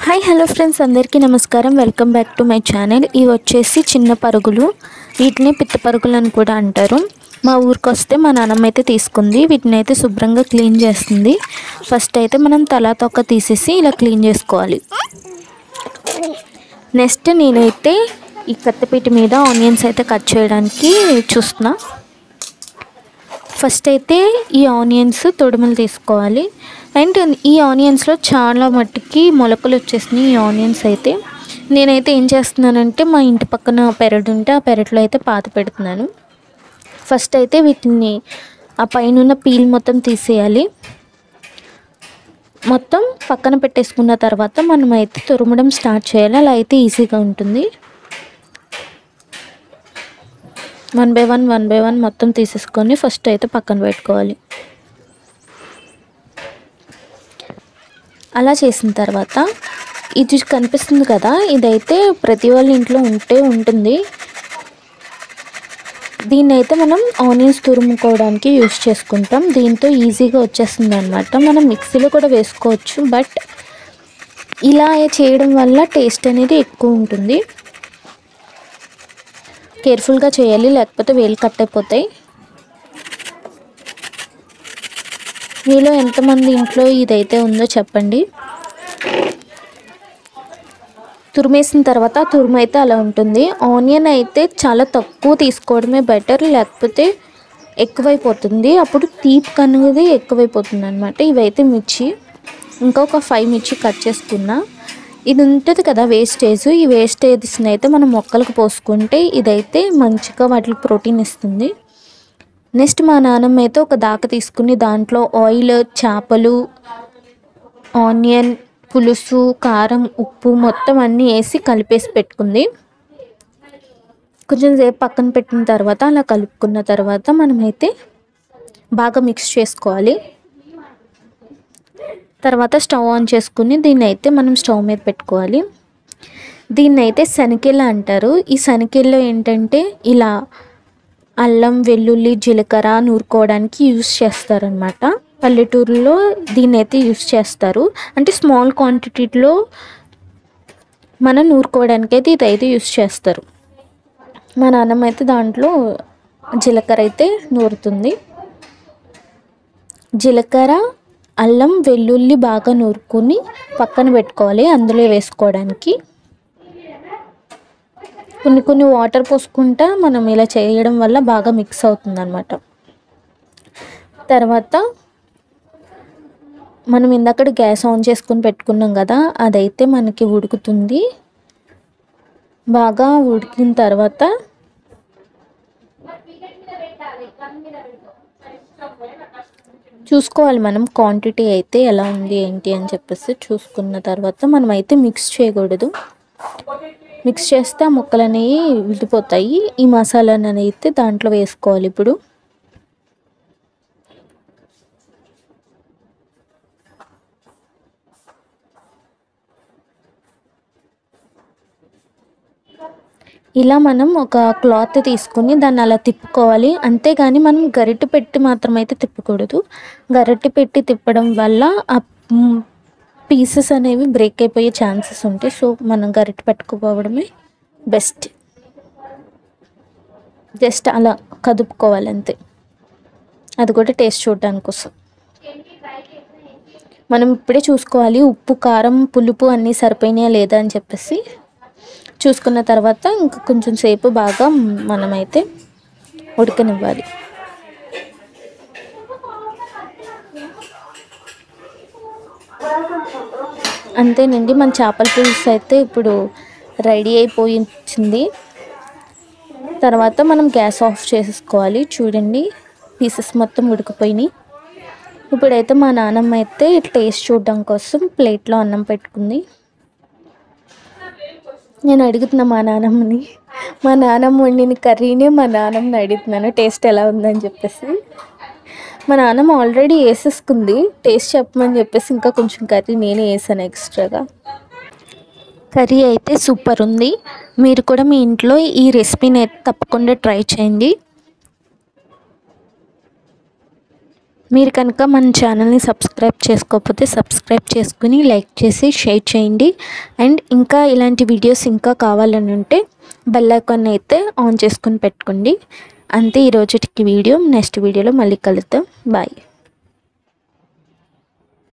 Hi hello friends, అందరికీ నమస్కారం. Welcome back to my channel. ఇవి వచ్చేసి చిన్న పరుగులు, వీటిని పిత్త పరుగులు అని కూడా అంటారు. మా ఊరికి వస్తే మా నాన్నమ్మ అయితే తీసుకుంది. వీటిని అయితే శుభ్రంగా క్లీన్ చేస్తుంది. ఫస్ట్ అయితే మనం తలా తొక్క తీసేసి ఇలా క్లీన్ చేసుకోవాలి. నెక్స్ట్ నేనైతే ఈ కత్తిపీట మీద ఆనియన్స్ అయితే కట్ చేయడానికి చూస్తున్నా. ఫస్ట్ అయితే ఈ ఆనియన్స్ తొడుములు తీసుకోవాలి. అండ్ ఈ ఆనియన్స్లో చాలా మట్టుకి మొలకలు వచ్చేసినాయి. ఈ ఆనియన్స్ అయితే నేనైతే ఏం చేస్తున్నానంటే మా ఇంటి పక్కన పెరడు ఉంటే ఆ పెరట్లో అయితే పాత పెడుతున్నాను. ఫస్ట్ అయితే వీటిని ఆ పైన పీల్ మొత్తం తీసేయాలి. మొత్తం పక్కన పెట్టేసుకున్న తర్వాత మనం అయితే తురమడం స్టార్ట్ చేయాలి. అలా అయితే ఈజీగా ఉంటుంది. వన్ బై వన్ మొత్తం తీసేసుకొని ఫస్ట్ అయితే పక్కన పెట్టుకోవాలి. అలా చేసిన తర్వాత ఇది కనిపిస్తుంది కదా, ఇదైతే ప్రతి వాళ్ళ ఇంట్లో ఉంటుంది. దీన్ని అయితే మనం ఆనియన్స్ తురుముకోవడానికి యూస్ చేసుకుంటాం. దీంతో ఈజీగా వచ్చేస్తుంది అనమాట. మనం మిక్సీలో కూడా వేసుకోవచ్చు, బట్ ఇలా చేయడం వల్ల టేస్ట్ అనేది ఎక్కువ ఉంటుంది. కేర్ఫుల్గా చేయాలి, లేకపోతే వేలు కట్ అయిపోతాయి. మీలో ఎంతమంది ఇంట్లో ఇదైతే ఉందో చెప్పండి. తురిమేసిన తర్వాత తురుము అయితే అలా ఉంటుంది. ఆనియన్ అయితే చాలా తక్కువ తీసుకోవడమే బెటర్, లేకపోతే ఎక్కువైపోతుంది. అప్పుడు తీపి అనేది ఎక్కువైపోతుంది అనమాట. ఇవైతే మిర్చి, ఇంకొక 5 మిర్చి కట్ చేసుకున్నా. ఇది ఉంటుంది కదా వేస్టేజ్, ఈ వేస్టేజ్ని అయితే మనం మొక్కలకు పోసుకుంటే ఇదైతే మంచిగా వాటికి ప్రోటీన్ ఇస్తుంది. నెక్స్ట్ మా నాన్నమ్మ అయితే ఒక దాక తీసుకుని దాంట్లో ఆయిల్, చేపలు, ఆనియన్, పులుసు, కారం, ఉప్పు మొత్తం అన్నీ వేసి కలిపేసి పెట్టుకుంది. కొంచెం సేపు పక్కన పెట్టిన తర్వాత అలా కలుపుకున్న తర్వాత మనమైతే బాగా మిక్స్ చేసుకోవాలి. తర్వాత స్టవ్ ఆన్ చేసుకుని దీన్ని అయితే మనం స్టవ్ మీద పెట్టుకోవాలి. దీన్ని అయితే శనగలు అంటారు. ఈ శనగల్లో ఏంటంటే ఇలా అల్లం, వెల్లుల్లి, జీలకర్ర నూరుకోవడానికి యూస్ చేస్తారనమాట. పల్లెటూరులో దీన్ని అయితే యూస్ చేస్తారు. అంటే స్మాల్ క్వాంటిటీలో మనం నూరుకోవడానికి అయితే ఇదైతే యూస్ చేస్తారు. మా నాన్నమ్మ అయితే దాంట్లో జీలకర్ర అయితే నూరుతుంది. జీలకర్ర, అల్లం, వెల్లుల్లి బాగా నూరుకొని పక్కన పెట్టుకోవాలి అందులో వేసుకోవడానికి. కొన్ని వాటర్ పోసుకుంటా మనం ఇలా చేయడం వల్ల బాగా మిక్స్ అవుతుంది అన్నమాట. తర్వాత మనం ఇందాక గ్యాస్ ఆన్ చేసుకుని పెట్టుకున్నాం కదా, అదైతే మనకి ఉడుకుతుంది. బాగా ఉడికిన తర్వాత చూసుకోవాలి మనం క్వాంటిటీ అయితే ఎలా ఉంది ఏంటి అని చెప్పేసి. చూసుకున్న తర్వాత మనం అయితే మిక్స్ చేయకూడదు. మిక్స్ చేస్తే ఆ ముక్కలు అనేవి విడిపోతాయి. ఈ మసాలాను అయితే దాంట్లో వేసుకోవాలి. ఇప్పుడు ఇలా మనం ఒక క్లాత్ తీసుకుని దాన్ని అలా తిప్పుకోవాలి. అంతేగాని మనం గరిటె పెట్టి మాత్రం అయితే తిప్పకూడదు. గరిటె పెట్టి తిప్పడం వల్ల ఆ పీసెస్ అనేవి బ్రేక్ అయిపోయే ఛాన్సెస్ ఉంటాయి. సో మనం గరిటె పెట్టుకోవడమే బెస్ట్. జస్ట్ అలా కదుపుకోవాలి అంతే, అది కూడా టేస్ట్ చూడడానికి కోసం. మనం ఇప్పుడే చూసుకోవాలి ఉప్పు, కారం, పులుపు అన్నీ సరిపోయినాయా లేదా అని చెప్పేసి. చూసుకున్న తర్వాత ఇంకా కొంచెం సేపు బాగా మనమైతే ఉడకనివ్వాలి. అంతేనండి, మన చేపల పులుసు అయితే ఇప్పుడు రెడీ అయిపోయింది. తర్వాత మనం గ్యాస్ ఆఫ్ చేసుకోవాలి. చూడండి, పీసెస్ మొత్తం ఉడికిపోయినాయి. ఇప్పుడైతే మా నాన్నమ్మ అయితే టేస్ట్ చూడడం కోసం ప్లేట్లో అన్నం పెట్టుకుంది. నేను అడుగుతున్నా మా నాన్నమ్మని, మా నాన్నమ్మ వండిన కర్రీనే మా నాన్నమ్మని అడుగుతున్నాను టేస్ట్ ఎలా ఉందని చెప్పేసి. మా నాన్నమ్మ ఆల్రెడీ వేసేసుకుంది, టేస్ట్ చెప్పమని చెప్పేసి ఇంకా కొంచెం కర్రీ నేనే వేసాను ఎక్స్ట్రాగా. కర్రీ అయితే సూపర్ ఉంది. మీరు కూడా మీ ఇంట్లో ఈ రెసిపీని అయితే తప్పకుండా ట్రై చేయండి. మీరు కనుక మన ఛానల్ని సబ్స్క్రైబ్ చేసుకోకపోతే సబ్స్క్రైబ్ చేసుకుని లైక్ చేసి షేర్ చేయండి. అండ్ ఇంకా ఇలాంటి వీడియోస్ ఇంకా కావాలని ఉంటే బెల్ ఐకాన్ అయితే ఆన్ చేసుకుని పెట్టుకోండి. అంతే ఈరోజుకి వీడియో. నెక్స్ట్ వీడియోలో మళ్ళీ కలుద్దాం. బాయ్.